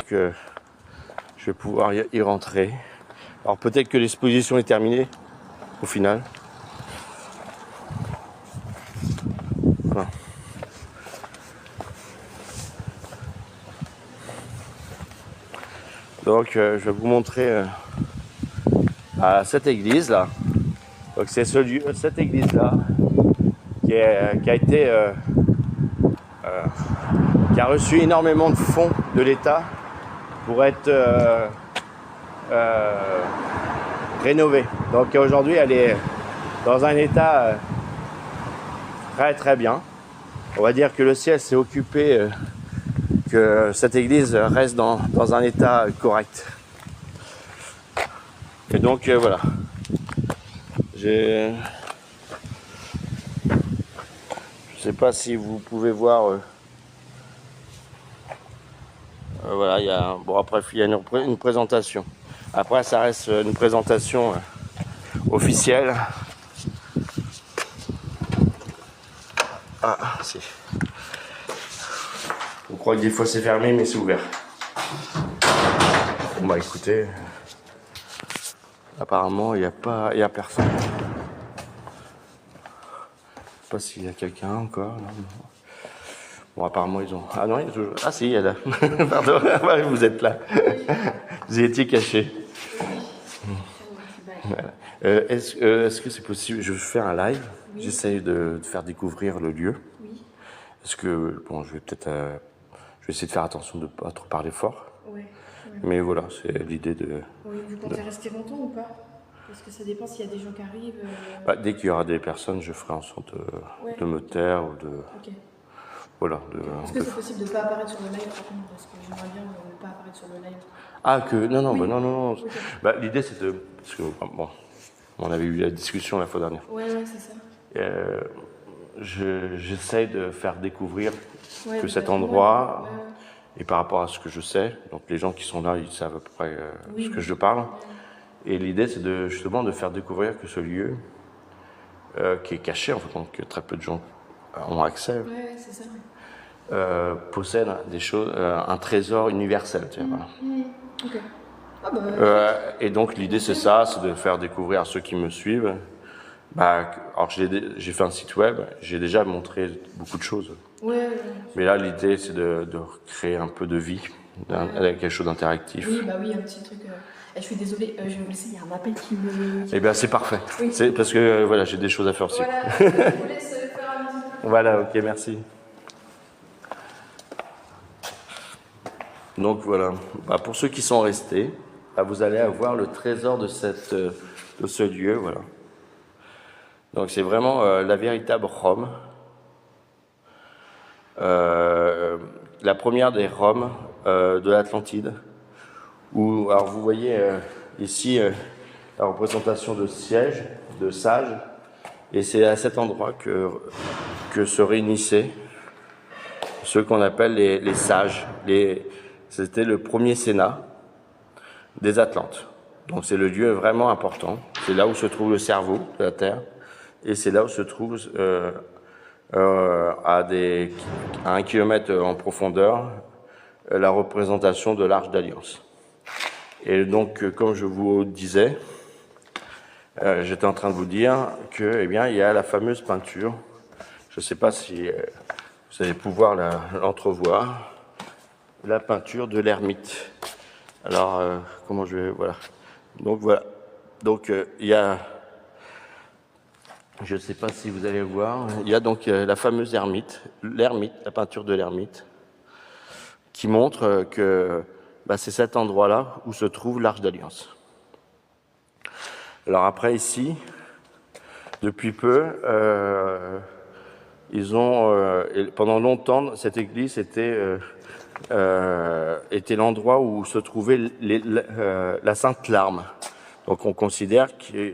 que je vais pouvoir y rentrer. Alors peut-être que l'exposition est terminée au final. Voilà. Donc je vais vous montrer cette église là. Donc c'est cette église là qui a été qui a reçu énormément de fonds de l'État pour être rénovée. Donc aujourd'hui elle est dans un état très très bien. On va dire que le ciel s'est occupé que cette église reste dans un état correct. Et donc voilà. Je sais pas si vous pouvez voir. Voilà, il y a bon après il y a une présentation. Après ça reste une présentation officielle. Ah si. On croit que des fois c'est fermé mais c'est ouvert. Bon bah écoutez, apparemment il y a personne. Je sais pas s'il y a quelqu'un encore. Non. Bon apparemment ils ont. Ah non, il y a toujours. Ah si, il y a là. Pardon, vous êtes là. Vous étiez caché. Voilà. Est-ce que c'est possible? Je fais un live. Oui. J'essaye de faire découvrir le lieu. Oui. Est-ce que bon, je vais essayer de faire attention de ne pas trop parler fort. Oui. Mais voilà, c'est l'idée de. Oui, vous comptez rester longtemps ou pas? Parce que ça dépend s'il y a des gens qui arrivent. Bah, dès qu'il y aura des personnes, je ferai en sorte de me taire ou de. Ok. Voilà. Est-ce que c'est possible de ne pas apparaître sur le live par contre? Parce que j'aimerais bien ne pas apparaître sur le live. Ah que non oui. non. Okay. Bah, l'idée c'est de parce que bon, on avait eu la discussion la fois dernière. Ouais c'est ça. J'essaye de faire découvrir que cet endroit et par rapport à ce que je sais, donc les gens qui sont là ils savent à peu près ce que je parle. Et l'idée c'est justement de faire découvrir que ce lieu qui est caché en fait, donc que très peu de gens ont accès. Ouais, c'est ça. Possède des choses, un trésor universel. Tu vois, Okay. Ah et donc l'idée c'est ça, c'est de faire découvrir à ceux qui me suivent. Bah, alors j'ai fait un site web, j'ai déjà montré beaucoup de choses. Ouais. Mais là l'idée c'est de créer un peu de vie, quelque chose d'interactif. Oui, bah oui, un petit truc. Je suis désolée, je vais vous laisser, il y a un appel qui me. Eh bien c'est parfait. Oui. C'est parce que voilà, j'ai des choses à faire aussi. Voilà, je vous laisse faire un petit truc. Voilà, ok, merci. Donc voilà, bah, pour ceux qui sont restés, bah, vous allez avoir le trésor de ce lieu, voilà. Donc c'est vraiment la véritable Rome, la première des Roms de l'Atlantide. Où, alors vous voyez ici la représentation de sièges, de sages, et c'est à cet endroit que se réunissaient ceux qu'on appelle les sages. C'était le premier sénat des Atlantes. Donc c'est le lieu vraiment important. C'est là où se trouve le cerveau de la Terre. Et c'est là où se trouve à 1 kilomètre en profondeur la représentation de l'Arche d'Alliance. Et donc, comme je vous disais, j'étais en train de vous dire que, eh bien, il y a la fameuse peinture. Je ne sais pas si vous allez pouvoir l'entrevoir. La peinture de l'ermite. Alors, comment je vais... Voilà. Donc, voilà. Donc, il y a... Je ne sais pas si vous allez voir. Il y a donc la fameuse ermite, la peinture de l'ermite, qui montre que c'est cet endroit-là où se trouve l'Arche d'Alliance. Alors après, ici, depuis peu, pendant longtemps, cette église était l'endroit où se trouvait la Sainte Larme. Donc on considère que...